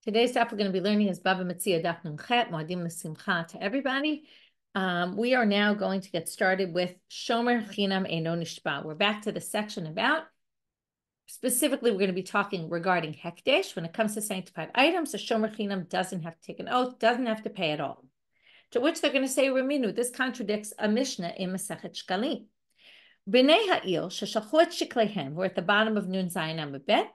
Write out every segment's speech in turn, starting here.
Today's stuff we're going to be learning is Bava Metzia Daf Numchet Moadim L'Simcha to everybody. We are now going to get started with shomer chinam eino nishba. We're back to the section about, specifically, we're going to be talking regarding hekdesh. When it comes to sanctified items, a shomer chinam doesn't have to take an oath, doesn't have to pay at all. To which they're going to say, Raminu, this contradicts a Mishna in Masechet Shkalim. B'nei ha'il sheshalchu et shikleihem, we're at the bottom of Nun Zayin Amud Bet.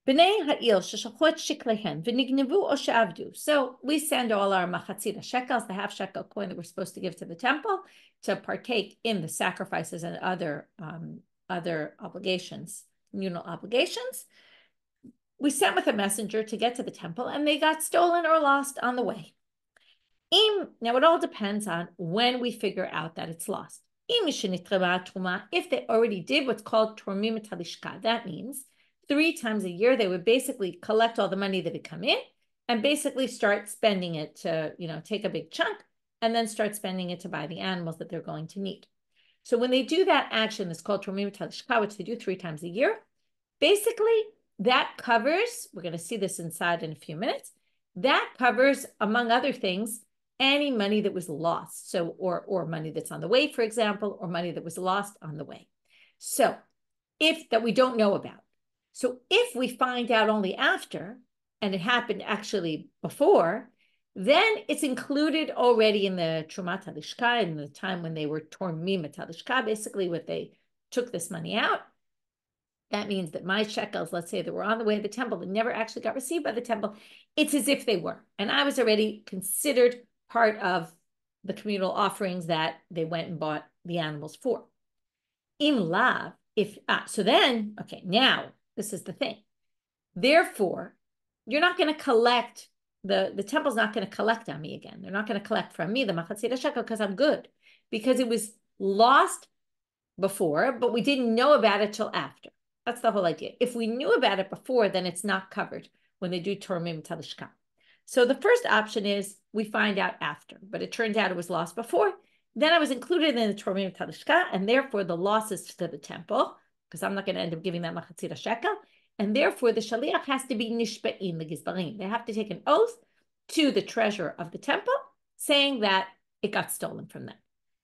B'nei ha'il sheshalchu et shikleihem v'nignevu o she'avdu. So we send all our machatzira shekels, the half shekel coin that we're supposed to give to the temple, to partake in the sacrifices and other obligations, communal obligations. We sent with a messenger to get to the temple, and they got stolen or lost on the way. Now it all depends on when we figure out that it's lost. If they already did what's called tormim talishka, that means 3 times a year they would basically collect all the money that had come in and basically start spending it to, take a big chunk and then start spending it to buy the animals that they're going to need. So when they do that action, it's called tormim talishka, which they do 3 times a year. Basically, that covers, we're going to see this inside in a few minutes, that covers, among other things, any money that was lost. So, or money that's on the way, for example, or money that was lost on the way. So, that we don't know about. So if we find out only after, and it happened actually before, then it's included already in the Trumat Talishka, in the time when they were Tormim Talishka, basically what they took this money out. That means that my shekels, let's say that were on the way to the temple, that never actually got received by the temple, it's as if they were. And I was already considered part of the communal offerings that they went and bought the animals for. Im lav, now this is the thing. Therefore, you're not going to collect, the temple's not going to collect on me again. They're not going to collect from me the machatzira shekel because I'm good. Because it was lost before, but we didn't know about it till after. That's the whole idea. If we knew about it before, then it's not covered when they do tormim talishka. So the first option is we find out after, but it turned out it was lost before. Then I was included in the tormim talishka, and therefore the losses to the temple, because I'm not going to end up giving that machatzira shekel, and therefore the shaliach has to be nishba'im legizbarim. They have to take an oath to the treasurer of the temple, saying that it got stolen from them.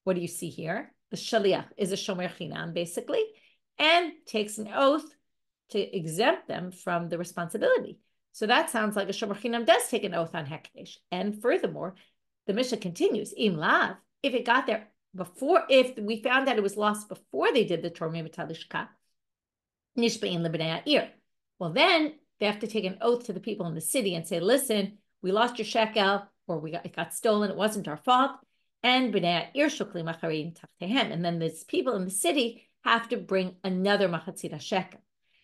What do you see here? The shaliach is a shomer chinam, basically, and takes an oath to exempt them from the responsibility. So that sounds like a shomer chinam does take an oath on hekdesh. And furthermore, the Mishnah continues, im lav, if it got there before, if we found that it was lost before they did the tormim talishka, nishba'in lebnei ha'ir. Well, then they have to take an oath to the people in the city and say, listen, we lost your shekel, or it got stolen, it wasn't our fault. And bnei ha'ir shuklim acharein tachtehem. And then these people in the city have to bring another machatzira shekel.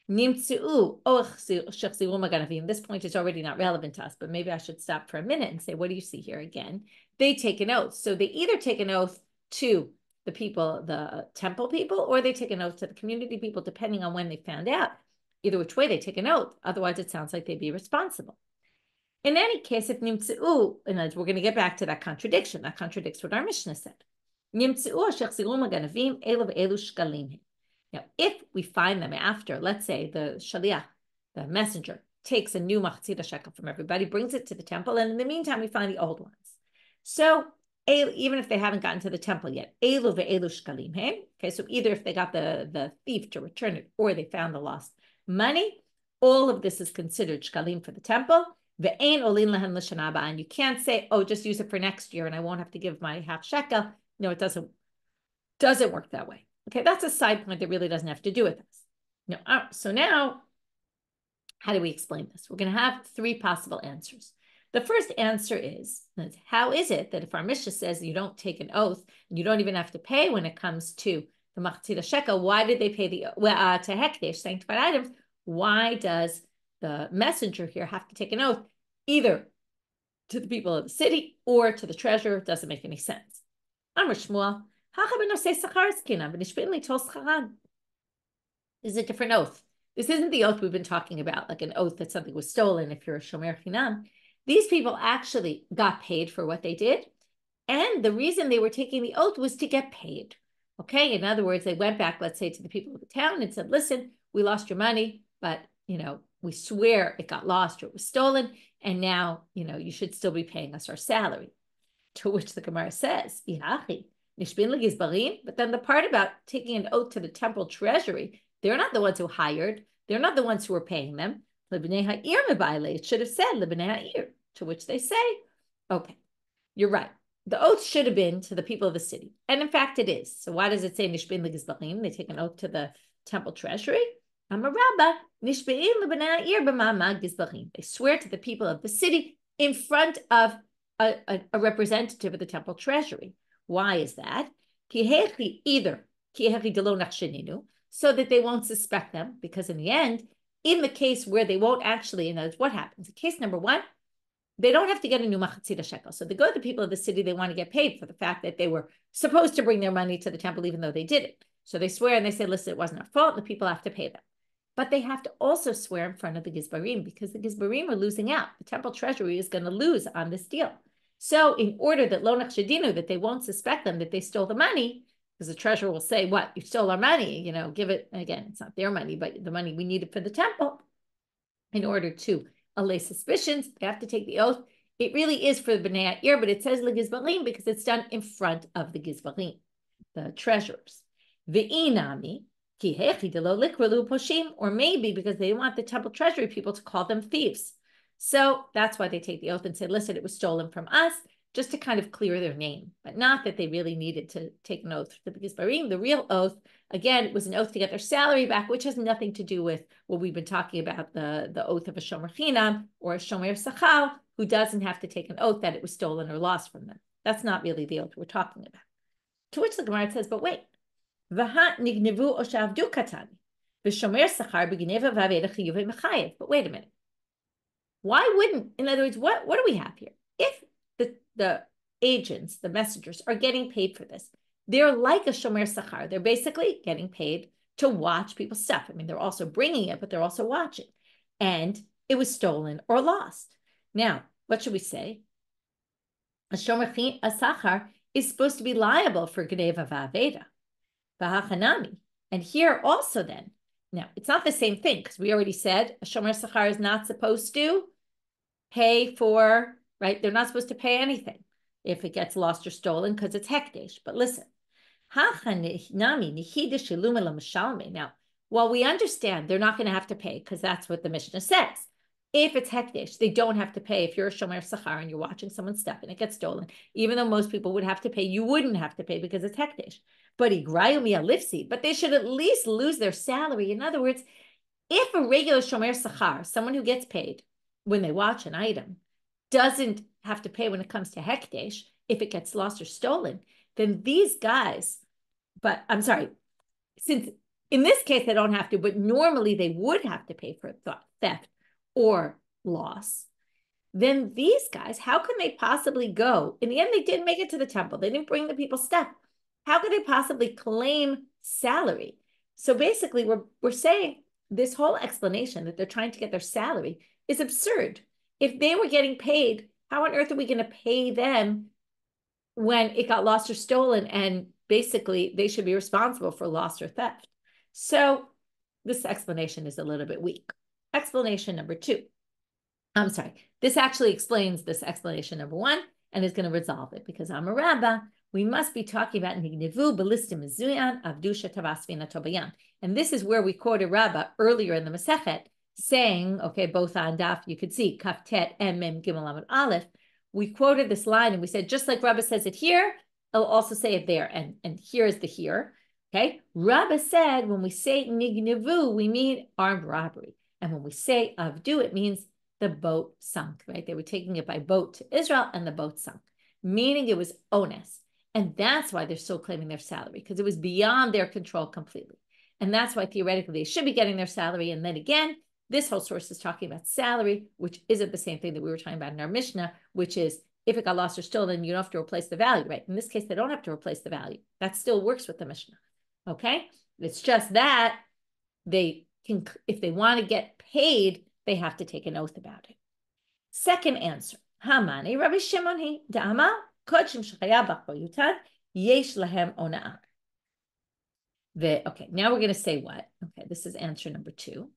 This point is already not relevant to us, but maybe I should stop for a minute and say, what do you see here again? They take an oath. So they either take an oath to the people, the temple people, or they take an oath to the community people, depending on when they found out. Either which way, they take an oath. Otherwise, it sounds like they'd be responsible. In any case, if nimtzu, and we're going to get back to that contradiction. That contradicts what our Mishna said. Now, if we find them after, let's say the shaliach, the messenger, takes a new machatzira shekel from everybody, brings it to the temple, and in the meantime, we find the old ones. So, even if they haven't gotten to the temple yet, elu ve'elu shkalim, okay, so either if they got the thief to return it, or they found the lost money, all of this is considered shkalim for the temple. Ve'ein olin lahem l'shana haba, and you can't say, oh, just use it for next year, and I won't have to give my half shekel. No, it doesn't work that way. Okay, that's a side point that really doesn't have to do with us. No, so now, how do we explain this? We're going to have 3 possible answers. The first answer is, how is it that if our Mishnah says you don't take an oath, and you don't even have to pay when it comes to the machatzira shekel, why did they pay to hekdesh, sanctified items? Why does the messenger here have to take an oath, either to the people of the city or to the treasurer? It doesn't make any sense. Amar Shmuel, this is a different oath. This isn't the oath we've been talking about, like an oath that something was stolen if you're a shomer chinam. These people actually got paid for what they did. And the reason they were taking the oath was to get paid. Okay, in other words, they went back, let's say, to the people of the town and said, listen, we lost your money, but we swear it got lost or it was stolen, and now, you should still be paying us our salary. To which the Gemara says, but then the part about taking an oath to the temple treasury, they're not the ones who hired. They're not the ones who were paying them. It should have said, to which they say, okay, you're right. The oath should have been to the people of the city. And in fact, it is. So why does it say nishbein legizbarim? They take an oath to the temple treasury. I'm a rabba. Nishbein lebenei ha'ir b'ma'amad gizbarim. They swear to the people of the city in front of a representative of the temple treasury. Why is that? So that they won't suspect them, because in the end, in the case where they won't actually, in other words, what happens? In case number one, they don't have to get a new machatzita shekel. So they go to the people of the city, they want to get paid for the fact that they were supposed to bring their money to the temple, even though they didn't. So they swear and they say, listen, it wasn't our fault, and the people have to pay them. But they have to also swear in front of the gizbarim, because the gizbarim are losing out. The temple treasury is going to lose on this deal. So in order that lo nachshedinu, that they won't suspect them that they stole the money, because the treasurer will say, what, you stole our money, give it, again, it's not their money, but the money we needed for the temple. In order to allay suspicions, they have to take the oath. It really is for the bnei ha'ir, but it says legizbarim because it's done in front of the gizbarim, the treasurers. Ve'inami, ki hechi delo likralu poshim, or maybe because they want the temple treasury people to call them thieves. So that's why they take the oath and say, listen, it was stolen from us, just to kind of clear their name, but not that they really needed to take an oath to the gizbarim. The real oath, again, was an oath to get their salary back, which has nothing to do with what we've been talking about, the oath of a shomer chinam or a shomer sachal, who doesn't have to take an oath that it was stolen or lost from them. That's not really the oath we're talking about. To which the Gemara says, but wait, v'ha nignevu o shavdu katani, v'shomer sachar b'gineva v'aveda chiyuv mechayev. But wait a minute. Why wouldn't, in other words, what do we have here? If the agents, the messengers, are getting paid for this, they're like a shomer sachar. They're basically getting paid to watch people's stuff. I mean, they're also bringing it, but they're also watching. And it was stolen or lost. Now, what should we say? A shomer sachar is supposed to be liable for gneva va'aveda, v'hachanami. And here also then, now, it's not the same thing, because we already said a shomer sachar is not supposed to pay for, right? They're not supposed to pay anything if it gets lost or stolen, because it's hekdesh. But listen, now, while we understand they're not going to have to pay, because that's what the Mishna says. If it's hekdesh, they don't have to pay. If you're a shomer sachar and you're watching someone's stuff and it gets stolen, even though most people would have to pay, you wouldn't have to pay because it's hekdesh. But they should at least lose their salary. In other words, if a regular shomer sachar, someone who gets paid when they watch an item, doesn't have to pay when it comes to hekdesh, if it gets lost or stolen, then these guys, but I'm sorry, since in this case they don't have to, but normally they would have to pay for theft or loss, then these guys, how can they possibly go? In the end, they didn't make it to the temple. They didn't bring the people stuff. How could they possibly claim salary? So basically, we're saying this whole explanation that they're trying to get their salary is absurd. If they were getting paid, how on earth are we going to pay them when it got lost or stolen? And basically, they should be responsible for loss or theft. So this explanation is a little bit weak. Explanation number two. I'm sorry. This actually explains this explanation number one and is going to resolve it, because I'm a rabbi. We must be talking about nignevu belistim mezuyan avdusha tavasvina tobayan. And this is where we quoted Rabbah earlier in the Masechet, saying, okay, both on daf, you could see kaftet and mem gimel amud aleph. We quoted this line and we said, just like Rabbah says it here, I'll also say it there. And here is the here. Okay. Rabbah said, when we say nignevu, we mean armed robbery. And when we say avdu, it means the boat sunk, right? They were taking it by boat to Israel and the boat sunk, meaning it was onus. And that's why they're still claiming their salary, because it was beyond their control completely. And that's why theoretically they should be getting their salary. And then again, this whole source is talking about salary, which isn't the same thing that we were talking about in our Mishna, which is if it got lost or stolen, you don't have to replace the value, right? In this case, they don't have to replace the value. That still works with the Mishna, okay? It's just that they can, if they want to get paid, they have to take an oath about it. Second answer, Hamani, Rabbi Shimon, Da'ama, yesh lahem ona'ah. Okay, now we're going to say what? Okay, this is answer number two.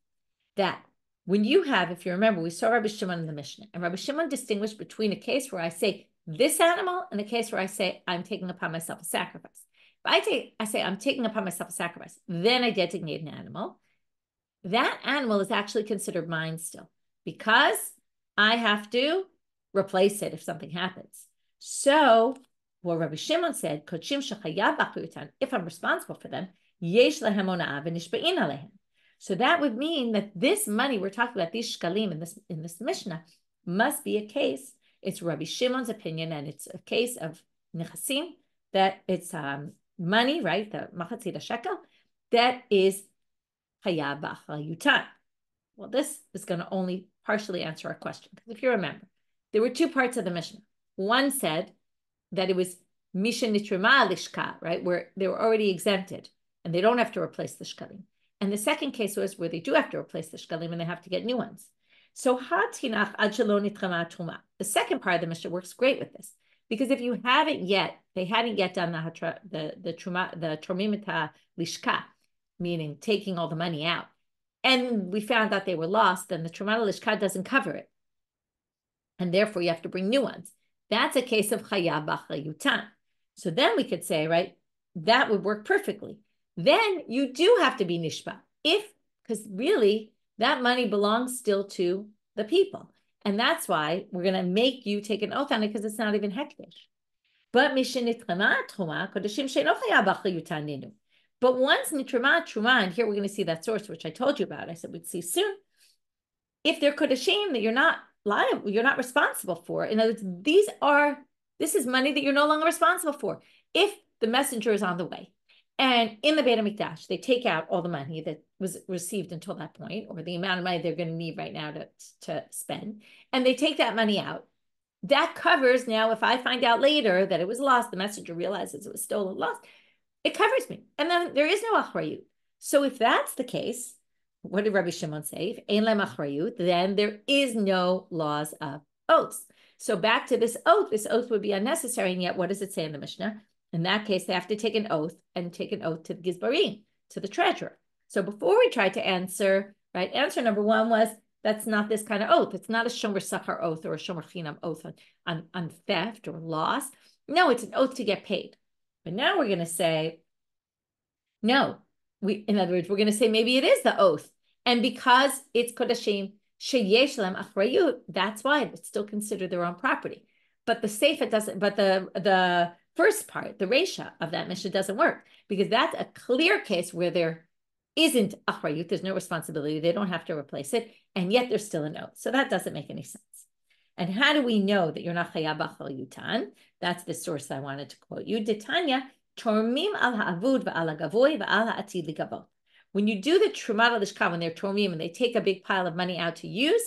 That When you have, if you remember, we saw Rabbi Shimon in the Mishna, and Rabbi Shimon distinguished between a case where I say this animal and a case where I say I'm taking upon myself a sacrifice. If I say I'm taking upon myself a sacrifice, then I designate an animal. That animal is actually considered mine still because I have to replace it if something happens. So what Rabbi Shimon said, if I'm responsible for them, so that would mean that this money we're talking about, these shkalim in this Mishnah, must be a case. It's Rabbi Shimon's opinion, and it's a case of nechasim, that it's money, right? The machatzit shekel, that is hayab b'achrayutan. Well, this is going to only partially answer our question. Because if you remember, there were two parts of the Mishnah. One said that it was misha nitrima lishka, right, where they were already exempted and they don't have to replace the shkalim. And the second case was where they do have to replace the shkalim and they have to get new ones. So hatinach ad shelo nitrama truma. The second part of the Mishnah works great with this, because if you haven't yet, they hadn't yet done the truma, the tromimita lishka, meaning taking all the money out, and we found out they were lost, then the tromimita lishka doesn't cover it, and therefore you have to bring new ones. That's a case of chayav b'achrayutan. So then we could say, right, that would work perfectly. Then you do have to be nishba, because really that money belongs still to the people. And that's why we're going to make you take an oath on it, because it's not even hekdesh. But but once nitrama truma, and here we're going to see that source, which I told you about, I said we'd see soon. If they're kodashim that you're not liable, you're not responsible for. In other words, this is money that you're no longer responsible for. If the messenger is on the way, and in the Beit HaMikdash, they take out all the money that was received until that point, or the amount of money they're going to need right now to spend, and they take that money out, that covers now, if I find out later that it was lost, the messenger realizes it was stolen, lost, it covers me. And then there is no achrayut. So if that's the case, what did Rabbi Shimon say? If ein lem achrayut, then there is no laws of oaths. So back to this oath would be unnecessary. And yet, what does it say in the Mishnah? In that case, they have to take an oath to the gizbarim, to the treasurer. So before we tried to answer, right, answer number one was, that's not this kind of oath. It's not a shomer sachar oath or a shomer chinam oath on theft or loss. No, it's an oath to get paid. But now we're going to say, no. In other words, we're going to say maybe it is the oath. And because it's kodashim sheyesh lem achrayut, that's why it's still considered their own property. But the seifa doesn't, but the first part, the reisha of that Mishnah doesn't work, because that's a clear case where there isn't achrayut, there's no responsibility, they don't have to replace it, and yet there's still an oath. So that doesn't make any sense. And how do we know that you're not chayav b'achrayutan? That's the source I wanted to quote you. Detanya, tormim al ha'avud v'al ha'gavoy v'al ha'atid ligavot. When you do the trumat al-lishka, when they're tormim and they take a big pile of money out to use,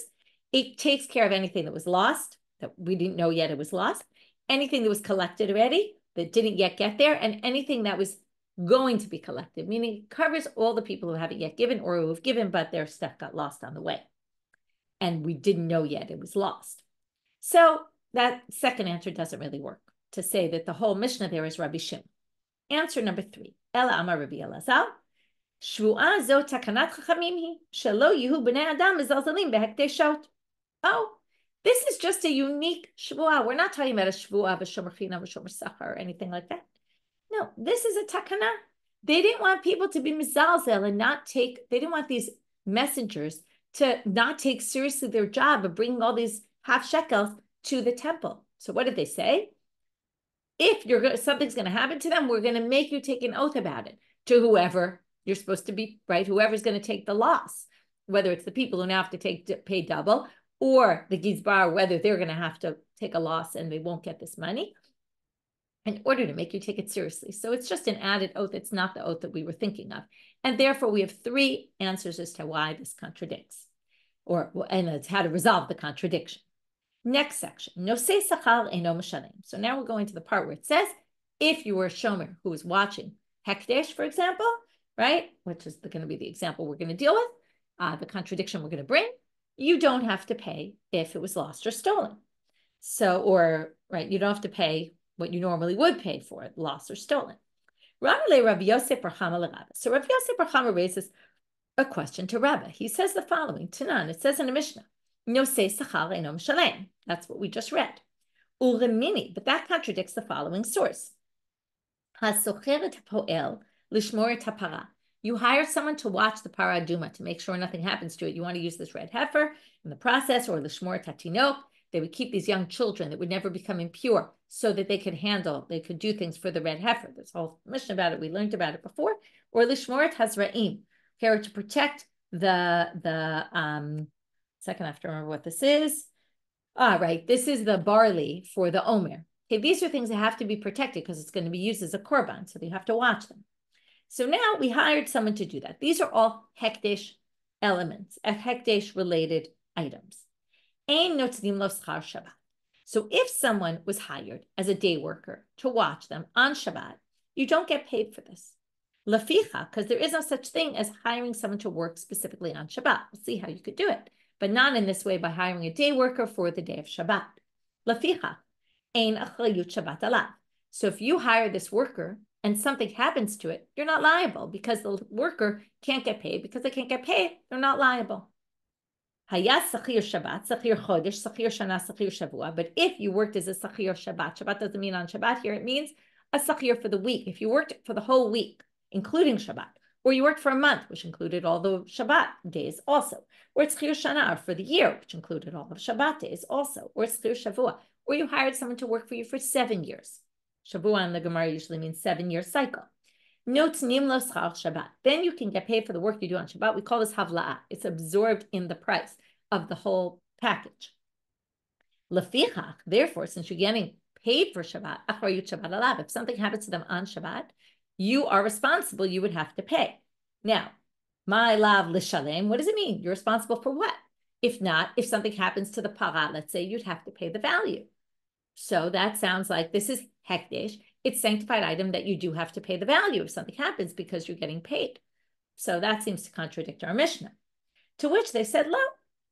it takes care of anything that was lost, that we didn't know yet it was lost, anything that was collected already, that didn't yet get there, and anything that was going to be collected, meaning it covers all the people who haven't yet given or who have given, but their stuff got lost on the way. And we didn't know yet it was lost. So that second answer doesn't really work, to say that the whole Mishnah there is Rabbi Shimon. Answer number 3. Ela amar Rabbi Elazar, shvu'ah zo takanat chachamim hi, shelo yihu b'nei adam mezalzalim behekdeshot. Oh, this is just a unique shvu'ah. We're not talking about a shvu'ah of a shomer chinam or shomer sachar or anything like that. No, this is a takana. They didn't want people to be mizalzel and they didn't want these messengers to not take seriously their job of bringing all these half shekels to the temple. So what did they say? If something's going to happen to them, we're going to make you take an oath about it to whoever you're supposed to be, right? Whoever's going to take the loss, whether it's the people who now have to pay double, or the gizbar, whether they're going to have to take a loss and they won't get this money, in order to make you take it seriously. So it's just an added oath. It's not the oath that we were thinking of. And therefore, we have 3 answers as to why this contradicts, and it's how to resolve the contradiction. Next section, nosei sachal eino mishalem. So now we're going to the part where it says, if you were a shomer who was watching hekdesh, for example, right, which is going to be the example we're going to deal with, the contradiction we're going to bring, you don't have to pay if it was lost or stolen. So, you don't have to pay what you normally would pay for it, lost or stolen. So Rabbi Yosef Bar Chama raises a question to Rabbi. He says the following, Tanan, it says in the Mishna, Nosei sachar eino mishalem. That's what we just read. Ulemini, but that contradicts the following source. HaSocher et hapoel lishmor et hapara. You hire someone to watch the para aduma to make sure nothing happens to it. You want to use this red heifer in the process, or lishmor et hatinok. They would keep these young children that would never become impure so that they could do things for the red heifer. There's a whole mission about it. We learned about it before. Or lishmor et hazra'im, here to protect the second, I have to remember what this is. Right, this is the barley for the omer. Okay, these are things that have to be protected because it's going to be used as a korban, so you have to watch them. So now we hired someone to do that. These are all hekdesh elements, hekdesh related items. So if someone was hired as a day worker to watch them on Shabbat, you don't get paid for this. Laficha, because there is no such thing as hiring someone to work specifically on Shabbat. We'll see how you could do it, but not in this way by hiring a day worker for the day of Shabbat. Laficha, ein achrayut Shabbat alav. So if you hire this worker and something happens to it, you're not liable because the worker can't get paid. Because they can't get paid, they're not liable. Hayat sachir Shabbat, sachir chodesh, sachir shana, sachir shavua. But if you worked as a sachir Shabbat, Shabbat doesn't mean on Shabbat here, it means a sachir for the week. If you worked for the whole week, including Shabbat, or you worked for a month, which included all the Shabbat days also, or it's Chiur Shana for the year, which included all of Shabbat days also, or it's Chiur Shavua, or you hired someone to work for you for 7 years. Shavua in the Gemara usually means 7-year cycle. Notnim lo schar Shabbat. Then you can get paid for the work you do on Shabbat. We call this havla'ah. It's absorbed in the price of the whole package. Lefichach, therefore, since you're getting paid for Shabbat, achrayut Shabbat alav, if something happens to them on Shabbat, you are responsible, you would have to pay. Now, my lav lishalem, what does it mean? You're responsible for what? If not, if something happens to the para, let's say you'd have to pay the value. So that sounds like this is hekdesh. It's sanctified item that you do have to pay the value if something happens because you're getting paid. So that seems to contradict our Mishna. To which they said,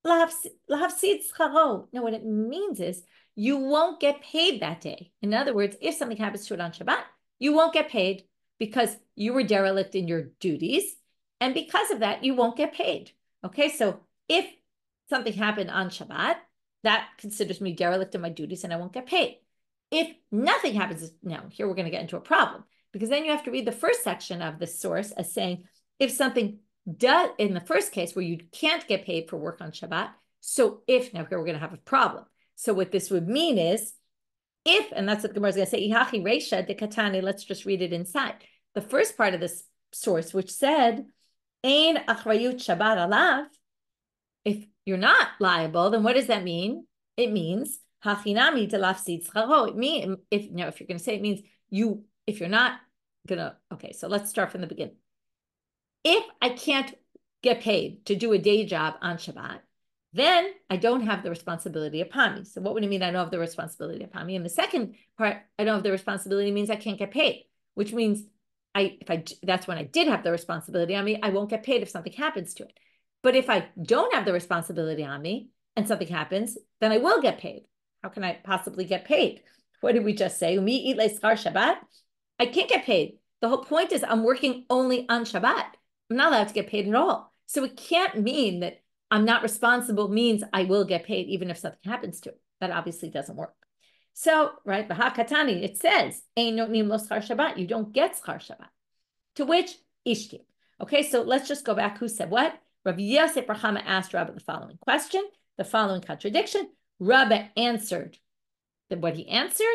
lahavsid scharo. No, what it means is you won't get paid that day. In other words, if something happens to it on Shabbat, you won't get paid because you were derelict in your duties. And because of that, you won't get paid. Okay, so if something happened on Shabbat, that considers me derelict in my duties and I won't get paid. If nothing happens, now here we're going to get into a problem because then you have to read the first section of the source as saying, if something does, in the first case where you can't get paid for work on Shabbat, so if, now here we're going to have a problem. So what this would mean is, if, and that's what the Gemara is going to say, Ihachi Reisha de Katani, let's just read it inside. The first part of this source, which said, Ein achrayut Shabbat alav, if you're not liable, then what does that mean? It means hachinami delafsid scharo. It means if you're going to say it means you, if you're not gonna, okay, so let's start from the beginning. If I can't get paid to do a day job on Shabbat, then I don't have the responsibility upon me. So what would it mean I don't have the responsibility upon me? And the second part, I don't have the responsibility means I can't get paid, which means that's when I did have the responsibility on me, I won't get paid if something happens to it. But if I don't have the responsibility on me and something happens, then I will get paid. How can I possibly get paid? What did we just say? Mi itle schar Shabbat. I can't get paid. The whole point is I'm working only on Shabbat. I'm not allowed to get paid at all. So it can't mean that I'm not responsible means I will get paid even if something happens to it. That obviously doesn't work. So, right, Bahakatani, it says, Ein notnim lo schar Shabbat. You don't get schar Shabbat. To which, Ishti. Okay, so let's just go back. Who said what? Rabbi Yosef bar Chama asked Rabbi the following question, the following contradiction. Rabbi answered that what he answered,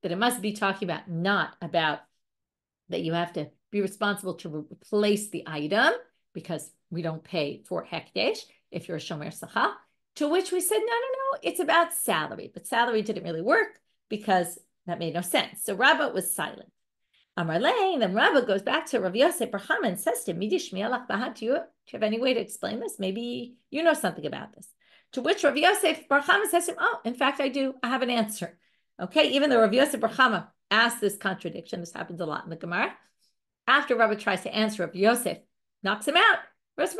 that it must be talking about, not about that you have to be responsible to replace the item because we don't pay for hekdesh if you're a shomer sacha. To which we said, no, it's about salary. But salary didn't really work because that made no sense. So Rabbi was silent. Amar Lei, then Rabbi goes back to Rav Yosef bar Chama and says to him, do you have any way to explain this? Maybe you know something about this. To which Rav Yosef bar Chama says to him, oh, in fact, I do. I have an answer. Okay, even though Rav Yosef bar Chama asked this contradiction, this happens a lot in the Gemara, after Rabbi tries to answer, Rav Yosef knocks him out. Rav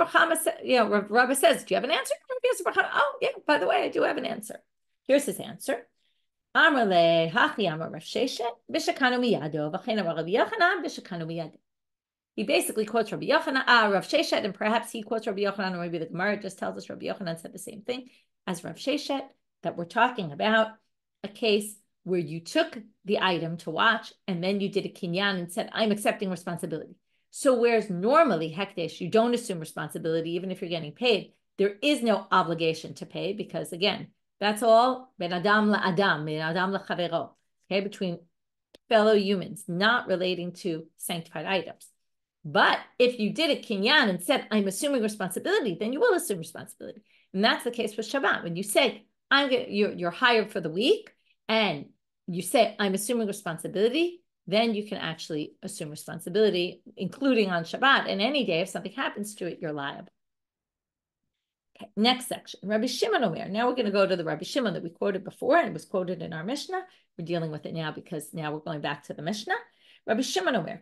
Rabbi says, do you have an answer? Rav Yosef bar Chama, oh, yeah, by the way, I do have an answer. Here's his answer. Amar le hachi amar Rav Sheshet b'shekanu miyado v'chein amar Rabbi Yochanan b'shekanu miyado. he basically quotes Rabbi Yochanan, Rav Sheshet, and perhaps he quotes Rabbi Yochanan, or maybe the Gemara just tells us Rabbi Yochanan said the same thing as Rav Sheshet, that we're talking about a case where you took the item to watch and then you did a kinyan and said, I'm accepting responsibility. So whereas normally, hekdesh, you don't assume responsibility, even if you're getting paid, there is no obligation to pay because, again, that's all ben adam la adam, ben adam la chavero, okay, between fellow humans, not relating to sanctified items. But if you did a kinyan and said, I'm assuming responsibility, then you will assume responsibility. And that's the case with Shabbat. When you say, you're hired for the week, and you say, I'm assuming responsibility, then you can actually assume responsibility, including on Shabbat. And any day, if something happens to it, you're liable. Okay, next section, Rabbi Shimon Omer. Now we're going to go to the Rabbi Shimon that we quoted before, and it was quoted in our Mishna. We're dealing with it now because now we're going back to the Mishnah. Rabbi Shimon Omer.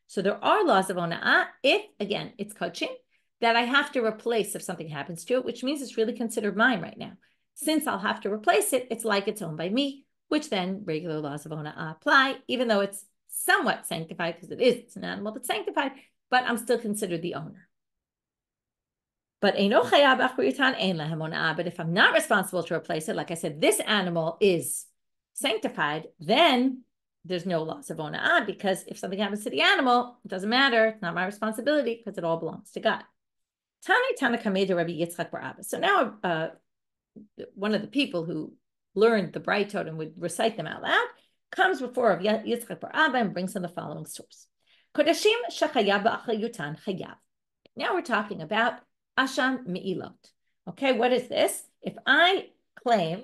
So there are laws of ona'ah if, again, it's coaching, that I have to replace if something happens to it, which means it's really considered mine right now. Since I'll have to replace it, it's like it's owned by me, which then regular laws of ona'ah apply, even though it's somewhat sanctified, because it's an animal that's sanctified, but I'm still considered the owner. But if I'm not responsible to replace it, like I said, this animal is sanctified, then there's no loss of ona'ah, because if something happens to the animal, it doesn't matter. It's not my responsibility because it all belongs to God. So now one of the people who learned the Brightot and would recite them out loud comes before Rabbi Yitzchak bar Abba and brings him the following source. Now we're talking about Asham Me'ilot. Okay, what is this? If I claim,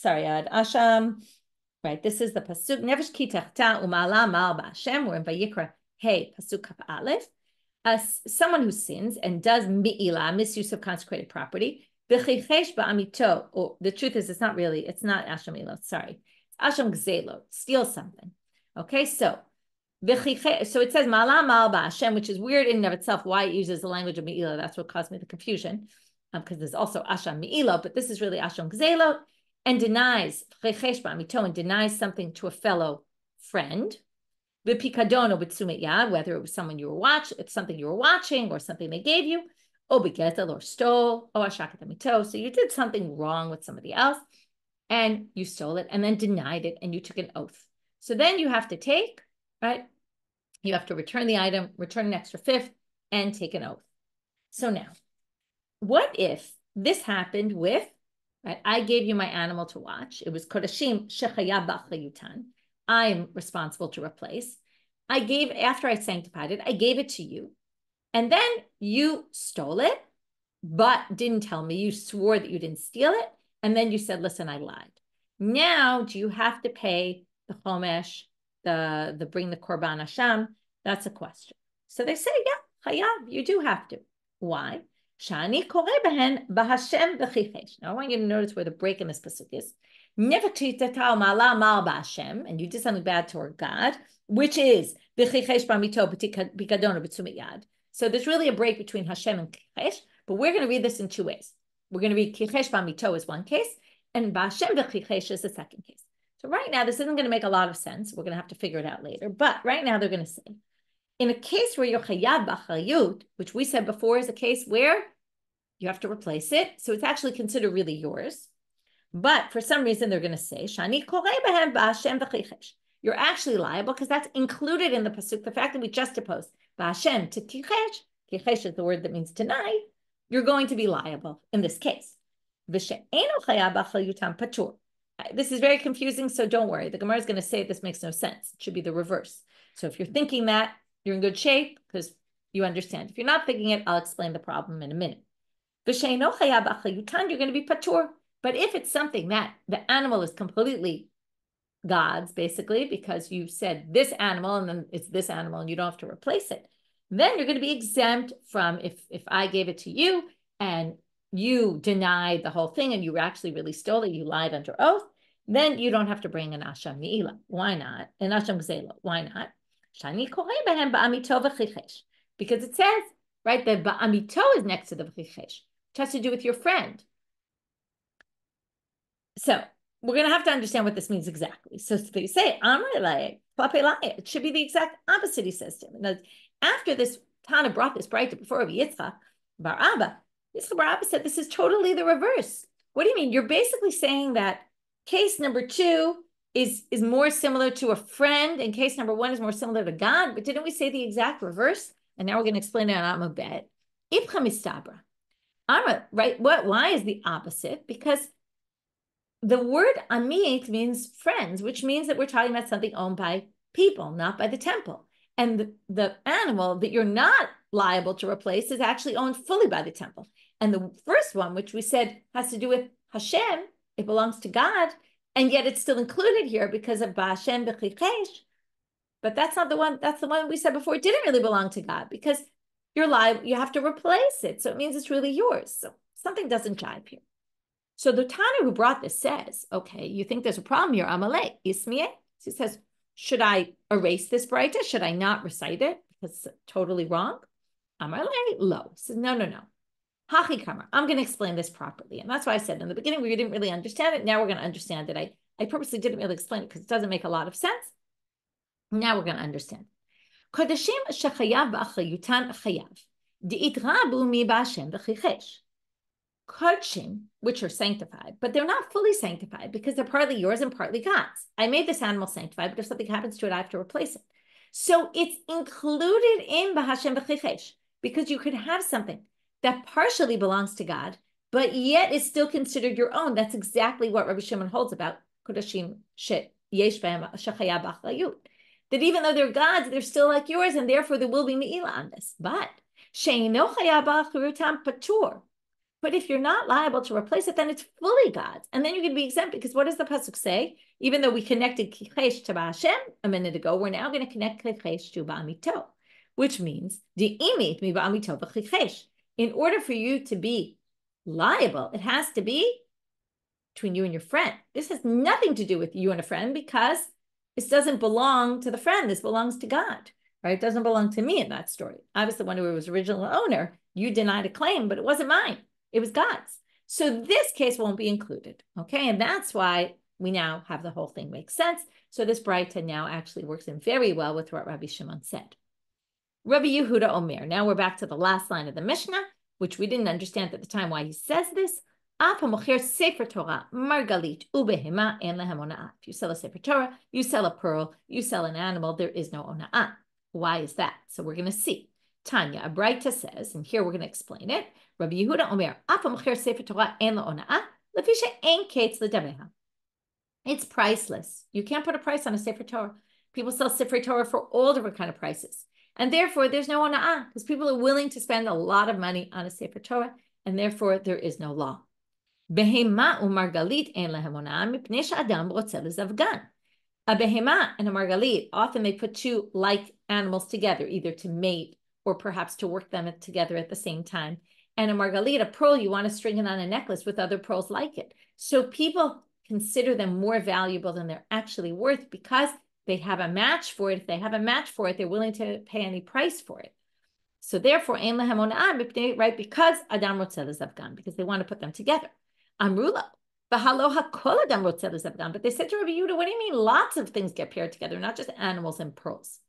Asham, right, this is the Pasuk, Nefesh ki tachta u'ma'ala ma'al ba'Hashem, we're in Vayikra, hey, Pasuk Kaf Aleph, someone who sins and does Me'ilah, misuse of consecrated property, v'chichesh ba'amito, or the truth is, it's not Asham Me'ilot, sorry, it's Asham Gzelot, steal something. Okay, so it says Ma'ala Ma'al Ba'Hashem, which is weird in and of itself why it uses the language of Me'ilah. That's what caused me the confusion, because there's also Asham Me'ilah, but this is really Asham Gzelot, and denies something to a fellow friend. The pikadono b'tzumet yad, whether it was someone it's something you were watching or something they gave you, or begetel or stole, or ashakat amito. So you did something wrong with somebody else, and you stole it, and then denied it, and you took an oath. So then you have to take, right? You have to return the item, return an extra fifth, and take an oath. So now, what if this happened with, right? I gave you my animal to watch. It was kodashim shechaya b'achliyutan. I'm responsible to replace. After I sanctified it, I gave it to you. And then you stole it, but didn't tell me. You swore that you didn't steal it. And then you said, listen, I lied. Now, do you have to pay the chomesh, the bring the korban hasham? That's a question. So they say, yeah, chayav, you do have to. Why? Shani koreh behen b'Hashem v'chichesh. Now I want you to notice where the break in this pasuk is. Never titatal ma'ala mal b'Hashem, and you did something bad toward God, which is v'chichesh b'amito b'tikadono b'tzumet yad. So there's really a break between Hashem and chichesh, but we're going to read this in two ways. We're going to read chichesh b'amito is one case, and b'Hashem v'chichesh is the second case. So right now, this isn't going to make a lot of sense. We're going to have to figure it out later. But right now, they're going to say, in a case where you're chayav b'achrayut, which we said before is a case where you have to replace it, so it's actually considered really yours. But for some reason, they're going to say, Shani koreh b'hem b'Hashem v'chichesh. You're actually liable because that's included in the pasuk. The fact that we just opposed b'Hashem to chichesh, chichesh is the word that means deny, you're going to be liable in this case. V'she'eno chayav b'achrayutam patur. This is very confusing, so don't worry. The Gemara is going to say this makes no sense. It should be the reverse. So if you're thinking that, you're in good shape because you understand. If you're not thinking it, I'll explain the problem in a minute. You're going to be patur. But if it's something that the animal is completely God's, basically, because you said this animal and then it's this animal and you don't have to replace it, then you're going to be exempt from if I gave it to you and you denied the whole thing and you actually really stole it, you lied under oath, then you don't have to bring an Asham Me'ilah. Why not? An Asham Gzelo. Why not? Shani koreh b'hem ba'amito v'chichesh. Because it says, right, that ba'amito is next to the v'chichesh, which has to do with your friend. So we're going to have to understand what this means exactly. So they say, Amrei, It should be the exact opposite, he says to him. And after this, Tana brought this bright before Rabbi Yitzchak Bar Abba. Yitzchak Bar Abba said, this is totally the reverse. What do you mean? You're basically saying that case number 2 is more similar to a friend, and case number 1 is more similar to God. But didn't we say the exact reverse? And now we're going to explain it on Amma Bet. Ipcha mistabra. Amma, right? Why is the opposite? Because the word amit means friends, which means that we're talking about something owned by people, not by the temple. And the animal that you're not liable to replace is actually owned fully by the temple. And the first one, which we said has to do with Hashem, it belongs to God, and yet it's still included here because of Ba'Hashem b'chikesh. But that's not the one, that's the one we said before, it didn't really belong to God because you're liable, you have to replace it. So it means it's really yours. So something doesn't jive here. So the Tana who brought this says, okay, you think there's a problem here, Amalek, Ismiye. So he says, should I erase this Braita? Should I not recite it? Because it's totally wrong. Amalek, lo. He says, no. Hachi kamar. I'm going to explain this properly. And that's why I said in the beginning, we didn't really understand it. Now we're going to understand it. I purposely didn't really explain it because it doesn't make a lot of sense. Now we're going to understand. Kodashim shechayav b'achayutan chayav. Di'itrabu mi b'Hashem b'chichesh. Kodshim, which are sanctified, but they're not fully sanctified because they're partly yours and partly God's. I made this animal sanctified, but if something happens to it, I have to replace it. So it's included in b'Hashem b'chichesh because you could have something that partially belongs to God, but yet is still considered your own. That's exactly what Rabbi Shimon holds about Kodashim yesh b'hem shechaya b'achrayut. That even though they're God's, they're still like yours, and therefore there will be me'ila on this. But she'eino chaya b'achrutam patur. But if you're not liable to replace it, then it's fully God's. And then you can be exempt, because what does the pasuk say? Even though we connected kichesh to Ba'Hashem a minute ago, we're now going to connect kichesh to Ba'amito, which means di'imit mi Ba'amito v'chichesh. In order for you to be liable, it has to be between you and your friend. This has nothing to do with you and a friend because this doesn't belong to the friend. This belongs to God, right? It doesn't belong to me in that story. I was the one who was original owner. You denied a claim, but it wasn't mine. It was God's. So this case won't be included, okay? And that's why we now have the whole thing make sense. So this Braita now actually works in very well with what Rabbi Shimon said. Rabbi Yehuda Omer. Now we're back to the last line of the Mishnah, which we didn't understand at the time why he says this. Sefer Torah, margalit, ubehema, and lehem ona'ah. If you sell a Sefer Torah, you sell a pearl, you sell an animal, there is no ona'ah. Why is that? So we're going to see. Tanya, a Braita says, and here we're going to explain it. Rabbi Yehuda Omer, Sefer Torah, and le'ona'ah, lefisha ein kates ledabeha. It's priceless. You can't put a price on a Sefer Torah. People sell Sefer Torah for all different kind of prices. And therefore, there's no ona'ah, because people are willing to spend a lot of money on a Sefer Torah, and therefore there is no law. Behema u'margalit ein lehem ona'ah mipnei she'adam rotzeh lezavgan. A behema and a margalit, often they put two like animals together, either to mate or perhaps to work them together at the same time. And a margalit, a pearl, you want to string it on a necklace with other pearls like it. So people consider them more valuable than they're actually worth because they have a match for it. If they have a match for it, they're willing to pay any price for it. So therefore, ein lehem ona'ah, right? Because adam rotzeh lezavgan, because they want to put them together. Amrula, v'halo hakol adam rotzeh lezavgan. But they said to Rabbi Yehuda, what do you mean lots of things get paired together, not just animals and pearls?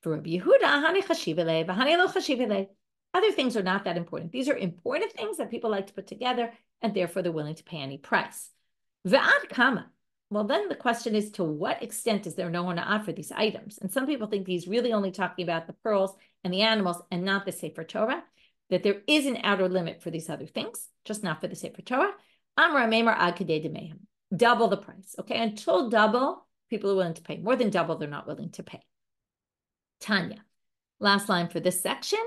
For Rabbi Yehuda, hani chashiv elei, v'hani lo chashiv elei. Other things are not that important. These are important things that people like to put together, and therefore they're willing to pay any price. Ve'ad kama. Well, then the question is, to what extent is there no ona'ah for these items? And some people think he's really only talking about the pearls and the animals and not the Sefer Torah, that there is an outer limit for these other things, just not for the Sefer Torah. Amar meimar ad kadei demehem. Double the price, okay? Until double, people are willing to pay. More than double, they're not willing to pay. Tanya. Last line for this section.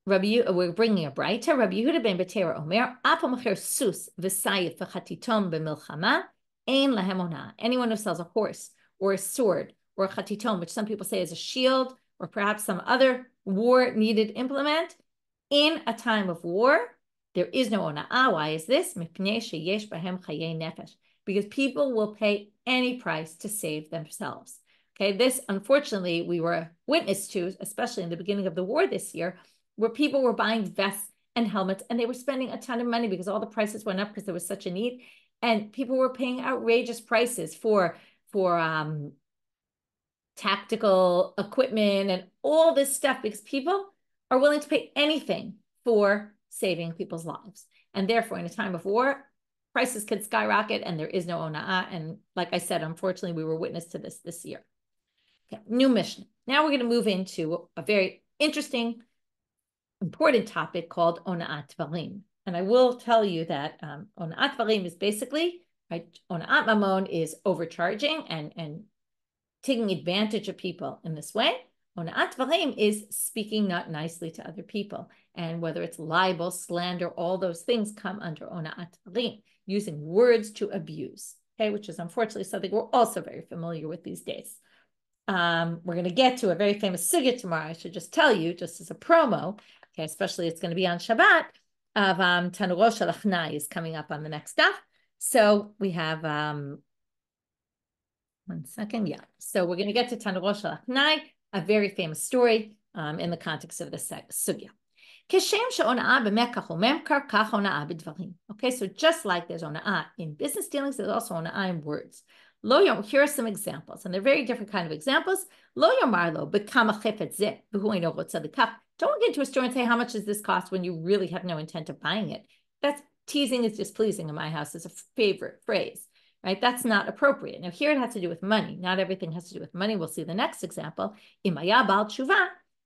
We're bringing a Braita. Rabbi Yehuda ben Betera Omer, Apamocher sus v'sayif v'chatitom b'milchama ein lehem ona'ah. Anyone who sells a horse or a sword or a chatitom, which some people say is a shield or perhaps some other war-needed implement, in a time of war, there is no ona'ah. Why is this? Mipnei sheyesh bahem chayei nefesh. Because people will pay any price to save themselves. Okay, this, unfortunately, we were a witness to, especially in the beginning of the war this year, where people were buying vests and helmets, and they were spending a ton of money because all the prices went up because there was such a need, and people were paying outrageous prices for tactical equipment and all this stuff because people are willing to pay anything for saving people's lives. And therefore, in a time of war, prices could skyrocket and there is no ona'ah. And like I said, unfortunately, we were witness to this year. Okay, new Mishnah. Now we're going to move into a very interesting, important topic called ona'at varim. And I will tell you that ona'at varim is basically, right, ona'at mamon is overcharging and taking advantage of people in this way. Ona'at varim is speaking not nicely to other people. And whether it's libel, slander, all those things come under ona'at varim, using words to abuse, okay, which is unfortunately something we're also very familiar with these days. We're going to get to a very famous sugya tomorrow. I should just tell you, just as a promo, okay, especially it's going to be on Shabbat, of Tanuro Shalachnai is coming up on the next stuff. So we have, 1 second, yeah. So we're going to get to Tanuro Shalachnai, a very famous story in the context of the sugya. Okay, so just like there's ona'ah in business dealings, there's also ona'ah in words. Here are some examples, and they're very different kind of examples. Don't get into a store and say, how much does this cost when you really have no intent of buying it? That's teasing is displeasing in my house is a favorite phrase, right? That's not appropriate. Now here it has to do with money. Not everything has to do with money. We'll see the next example.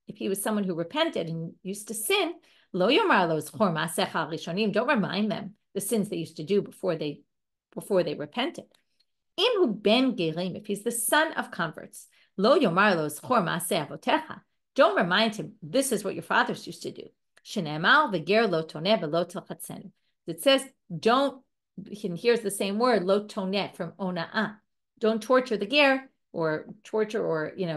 If he was someone who repented and used to sin, don't remind them the sins they used to do before they repented. If he's the son of converts, don't remind him, this is what your fathers used to do. It says, don't, and here's the same word, lo tonet from ona'ah. Don't torture the ger or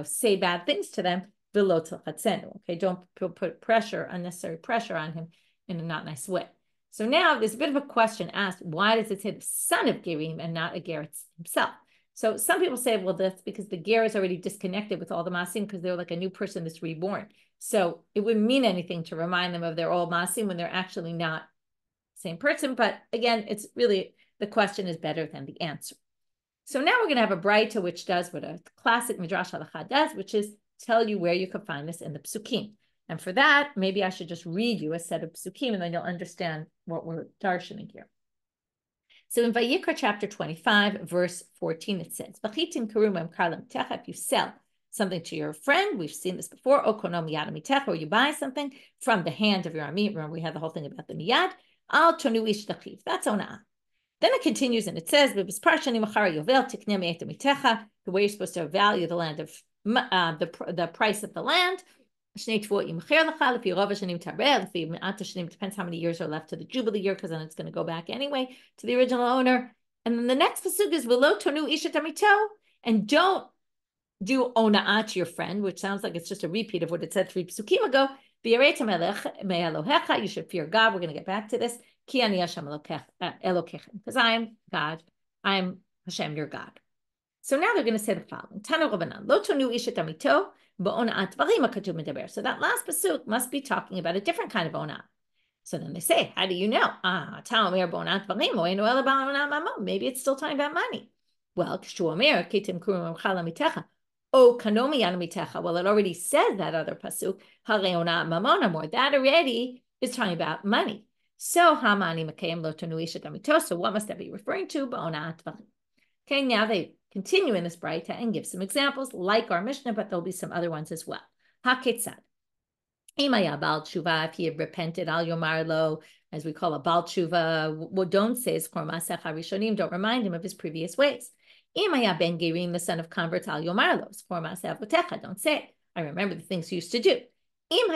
say bad things to them. Okay, don't put pressure, unnecessary pressure on him in a not nice way. So now there's a bit of a question asked, why does it say the son of Gerim and not a ger himself? So some people say, well, that's because the ger is already disconnected with all the maasim because they're like a new person that's reborn. So it wouldn't mean anything to remind them of their old maasim when they're actually not the same person. But again, it's really, the question is better than the answer. So now we're going to have a braita which does what a classic Midrash Halacha does, which is tell you where you can find this in the psukim. And for that, maybe I should just read you a set of psukim and then you'll understand what we're darshaning here. So in Vayikra chapter 25, verse 14, it says, if you sell something to your friend, we've seen this before, or you buy something from the hand of your amit, remember we had the whole thing about the miyad, that's ona'ah. Then it continues and it says, the way you're supposed to value the land of the price of the land. Depends how many years are left to the Jubilee year, because then it's going to go back anyway to the original owner. And then the next pasuk is v'lo tonu ishat amito, and don't do ona'ah to your friend, which sounds like it's just a repeat of what it said 3 psukim ago. You should fear God. We're going to get back to this. Ki ani Hashem Elokechem, because I am God. I am Hashem, your God. So now they're going to say the following: Tanu Rabbanan, lo tonu ishat amito. So that last pasuk must be talking about a different kind of ona'ah. So then they say, how do you know? Maybe it's still talking about money. Well, it already says that other pasuk, that already is talking about money. So what must that be referring to? Okay, now they continue in this braita and give some examples like our Mishnah, but there'll be some other ones as well. Haketzad. If he had repented, al yomar lo, as we call a bal tshuva, what don't say is don't remind him of his previous ways. Ben Gerim, the son of converts, al yomar lo, don't say, I remember the things he used to do. Here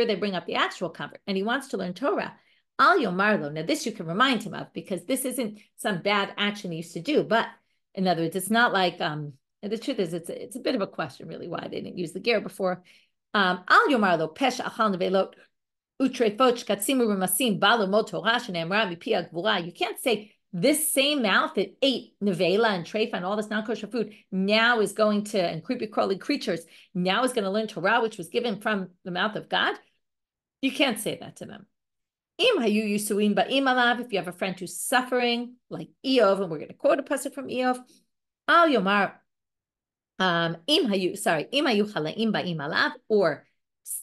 they bring up the actual convert, and he wants to learn Torah. Al yomarlo. Now this you can remind him of, because this isn't some bad action he used to do. But in other words, it's not like the truth is it's a bit of a question really why they didn't use the ger before. Al yomarlo pesh achal nevelot utrefot katsimu remasim balu mo Torah shenemra mipi agvura. You can't say this same mouth that ate nevela and trefa and all this non-kosher food now is going to, and creepy crawly creatures now is going to learn Torah, which was given from the mouth of God. You can't say that to them. If you have a friend who's suffering, like Eov, and we're going to quote a pasuk from Eov, Al Yomar, or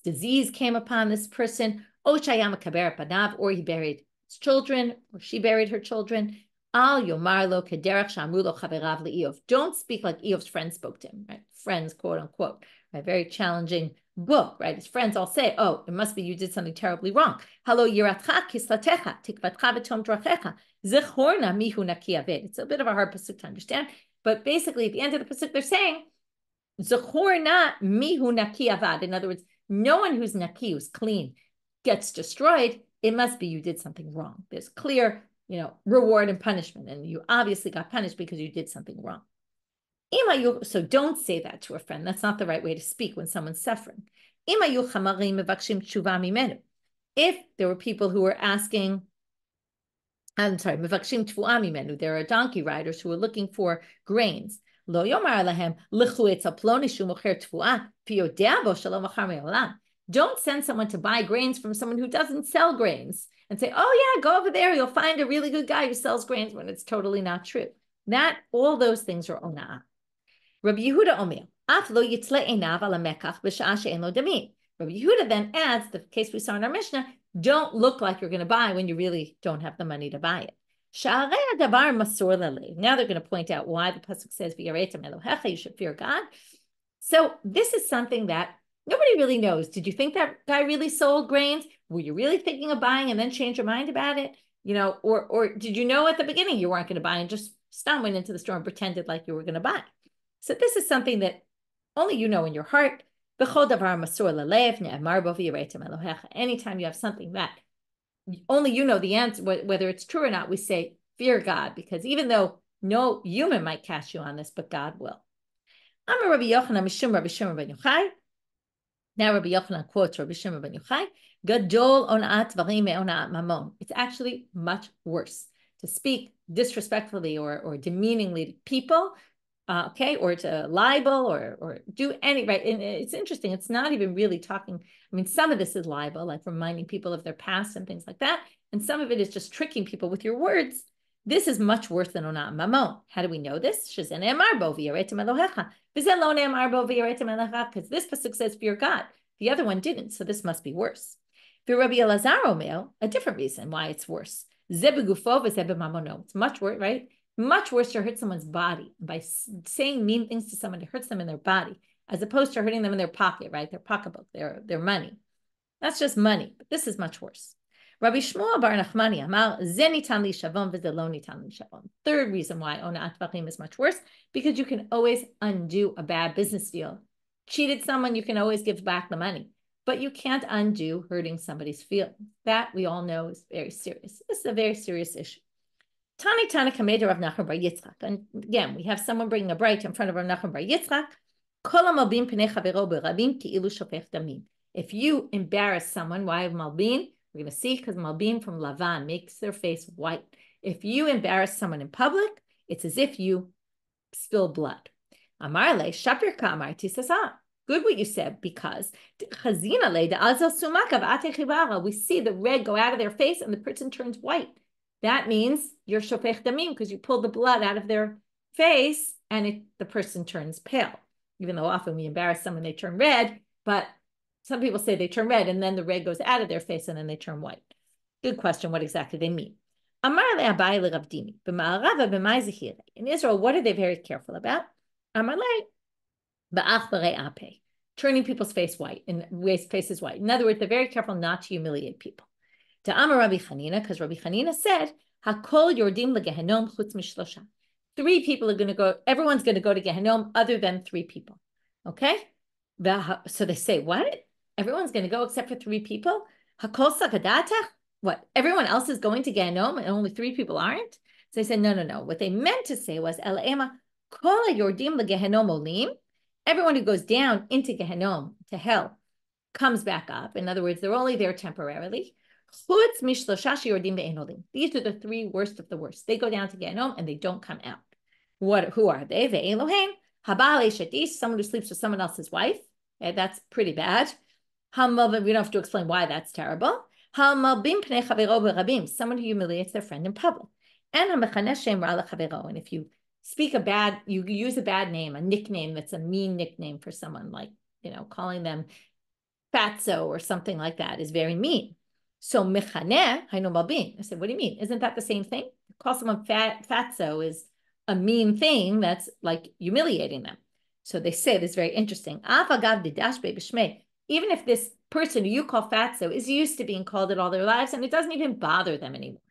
disease came upon this person, or he buried his children, or she buried her children. Don't speak like Eov's friends spoke to him, right? Friends, quote unquote, a very challenging book, right? His friends all say, oh, it must be you did something terribly wrong. It's a bit of a hard pasuk to understand, but basically at the end of the pasuk, they're saying, in other words, no one who's naki, who's clean, gets destroyed. It must be you did something wrong. There's clear, reward and punishment, and you obviously got punished because you did something wrong. So don't say that to a friend. That's not the right way to speak when someone's suffering. If there were people who were asking, there are donkey riders who are looking for grains. Don't send someone to buy grains from someone who doesn't sell grains and say, oh yeah, go over there, you'll find a really good guy who sells grains, when it's totally not true. All those things are ona'ah. Rabbi Yehuda omer, af lo yitzle einav ala mekach b'sha'ah she'en lo damim. Rabbi Yehuda then adds, the case we saw in our Mishnah, don't look like you're going to buy when you really don't have the money to buy it. Now they're going to point out why the pasuk says, "V'yaretem Elohecha," you should fear God. So this is something that nobody really knows. Did you think that guy really sold grains? Were you really thinking of buying and then change your mind about it? Or did you know at the beginning you weren't going to buy and just went into the store and pretended like you were going to buy? So this is something that only you know in your heart. Anytime you have something that only you know the answer, whether it's true or not, we say, fear God, because even though no human might catch you on this, but God will. Now Rabbi Yochanan quotes Rabbi Shimon ben Yochai, Gadol ona'at dvarim me'ona'at mamon. It's actually much worse to speak disrespectfully or demeaningly to people, or to libel or do any, right? And it's interesting. It's not even really talking. I mean, some of this is libel, like reminding people of their past and things like that. And some of it is just tricking people with your words. This is much worse than ona'at mamon. How do we know this? Because this pasuk says fear God. The other one didn't, so this must be worse. For Rabbi Elazar Omer, a different reason why it's worse. It's much worse, right? Much worse to hurt someone's body by saying mean things to someone. It hurts them in their body, as opposed to hurting them in their pocket, right? Their pocketbook, their money. That's just money, but this is much worse. Rabbi Shmuel bar Nachmani Amar zenitan li shavon v'zelo nitan li shavon. Third reason why ona'at dvarim is much worse, because you can always undo a bad business deal. Cheated someone, you can always give back the money, but you can't undo hurting somebody's feelings. That we all know is very serious. This is a very serious issue. Tani Tana Kameda Rav Nachman bar Yitzchak. And again, we have someone bringing a bright in front of Rav Nachman bar Yitzchak. Kol malbin pnei chavero berabim ki'ilu shofech damim. If you embarrass someone, why malbin? We're going to see, because malbin from lavan makes their face white. If you embarrass someone in public, it's as if you spill blood. Amarle shapir ka'amar tisasa. Good what you said, because we see the red go out of their face and the person turns white. That means you're shofech damim, because you pulled the blood out of their face and the person turns pale. Even though often we embarrass someone, they turn red, but some people say they turn red and then the red goes out of their face and then they turn white. Good question, what exactly they mean. In Israel, what are they very careful about? Turning people's face white and faces white. In other words, they're very careful not to humiliate people. To Amar Rabbi Chanina, because Rabbi Chanina said, Hakol yordim legehenom chutz mishlosha. 3 people are going to go, everyone's going to go to Gehenom other than 3 people. Okay? So they say, what? Everyone's going to go except for 3 people? Hakol sakadatach? What? Everyone else is going to Gehenom and only 3 people aren't? So they said, no. What they meant to say was, Elaema, kol yordim legehenom olim. Everyone who goes down into Gehenom, to hell, comes back up. In other words, they're only there temporarily. These are the 3 worst of the worst. They go down to Gehenom and they don't come out. Who are they? Someone who sleeps with someone else's wife. Okay, that's pretty bad. We don't have to explain why that's terrible. Someone who humiliates their friend in public. And if you speak you use a bad name, a nickname that's a mean nickname for someone, like, calling them fatso or something like that is very mean. So mechaneh haynu malbin. I said, what do you mean? Isn't that the same thing? Call someone fatso is a mean thing that's like humiliating them. So they say this is very interesting. Even if this person who you call fatso is used to being called it all their lives and it doesn't even bother them anymore.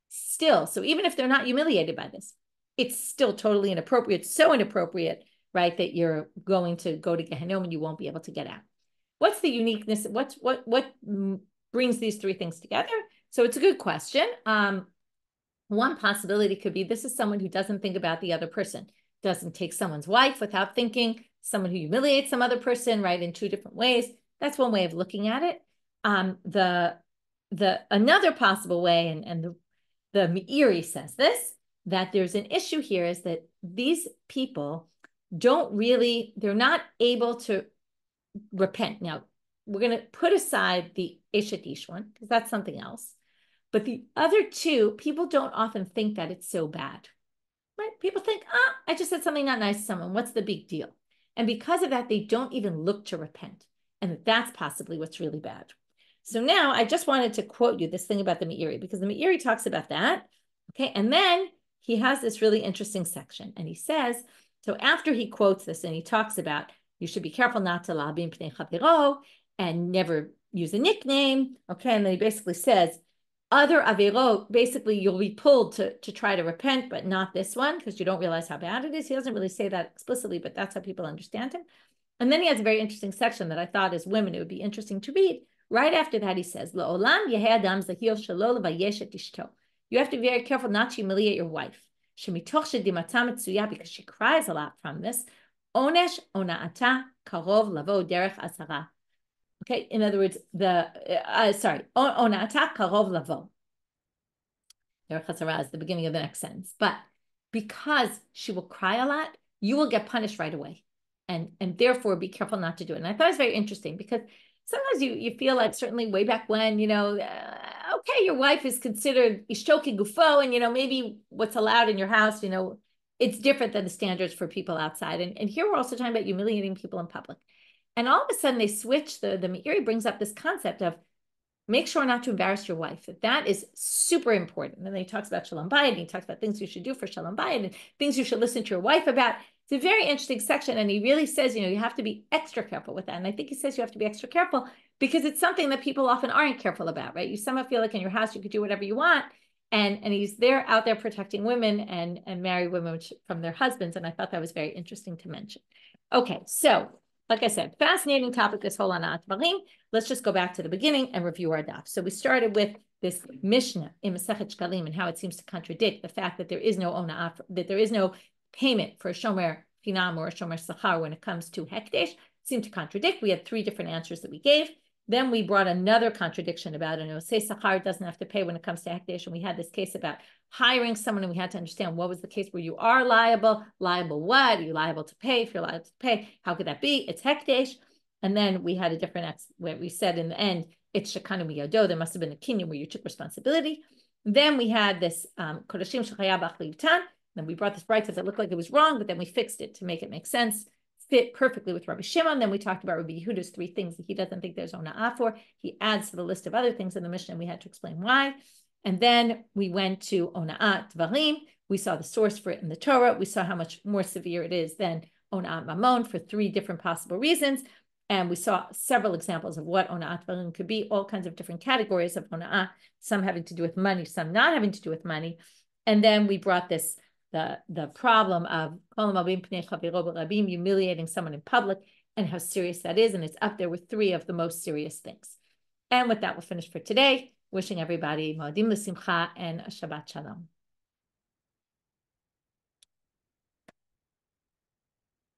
Still, so even if they're not humiliated by this, it's still totally inappropriate, so inappropriate, right, that you're going to go to Gehenom and you won't be able to get out. What's the uniqueness? What brings these three things together? So it's a good question. One possibility could be this is someone who doesn't think about the other person, doesn't take someone's wife without thinking, someone who humiliates some other person, right, in two different ways. That's one way of looking at it. Another possible way, and the Meiri says this, that there's an issue here is that these people they're not able to repent. Now, we're going to put aside the Eshet Ish one, because that's something else. But the other two, people don't often think that it's so bad, right? People think, I just said something not nice to someone. What's the big deal? And because of that, they don't even look to repent. And that's possibly what's really bad. So now I just wanted to quote you this thing about the Meiri, because the Meiri talks about that. Okay. And then he has this really interesting section. And he says, so after he quotes this and he talks about, you should be careful not to labim pnei chaviro and never use a nickname. Okay. And then he basically says, other averot, basically you'll be pulled to try to repent, but not this one, because you don't realize how bad it is. He doesn't really say that explicitly, but that's how people understand him. And then he has a very interesting section that I thought as women, it would be interesting to read. Right after that, he says, La'olam yehei adam zahir shelo levayesh et ishto. You have to be very careful not to humiliate your wife. Shemitoch shedimatam etzuya, because she cries a lot from this. Onesh ona'ata karov lavo derech azara. Okay, in other words, ona'ata karov lavo. Derech azara is the beginning of the next sentence. But because she will cry a lot, you will get punished right away. And therefore be careful not to do it. And I thought it was very interesting because sometimes you feel like, certainly way back when, okay, your wife is considered ishtoki gufo, and maybe what's allowed in your house, it's different than the standards for people outside. And here we're also talking about humiliating people in public. And all of a sudden they switch, the Meiri brings up this concept of make sure not to embarrass your wife. That is super important. And then he talks about shalom bayit, and he talks about things you should do for shalom bayit and things you should listen to your wife about. It's a very interesting section. And he really says, you have to be extra careful with that. And I think he says you have to be extra careful because it's something that people often aren't careful about, right? You somehow feel like in your house, you could do whatever you want. And he's out there protecting women and married women from their husbands. And I thought that was very interesting to mention. Okay, so like I said, fascinating topic, this whole anat varim. Let's just go back to the beginning and review our daf. So we started with this Mishna in Masechet Shkalim and how it seems to contradict the fact that there is no ona'at, that there is no payment for a shomer chinam or a shomer sachar when it comes to hekdesh. Seemed to contradict. We had three different answers that we gave. Then we brought another contradiction about it. Say sachar doesn't have to pay when it comes to hekdesh. And we had this case about hiring someone, and we had to understand what was the case where you are liable. Liable what? Are you liable to pay? If you're liable to pay, how could that be? It's hekdesh. And then we had a different where we said in the end, it's shekanu miyado. There must have been a kinyan where you took responsibility. Then we had this kodashim shechaya b'achliutan. Then we brought this bright that looked like it was wrong, but then we fixed it to make it make sense, fit perfectly with Rabbi Shimon. Then we talked about Rabbi Yehuda's three things that he doesn't think there's ona'ah for. He adds to the list of other things in the Mishna, and we had to explain why. And then we went to ona'at varim. We saw the source for it in the Torah. We saw how much more severe it is than ona'at mamon for three different possible reasons. And we saw several examples of what ona'at varim could be, all kinds of different categories of ona'ah, some having to do with money, some not having to do with money. And then we brought this, the problem of humiliating someone in public and how serious that is. And it's up there with three of the most serious things. And with that, we'll finish for today. Wishing everybody Moadim L'Simcha and a Shabbat Shalom.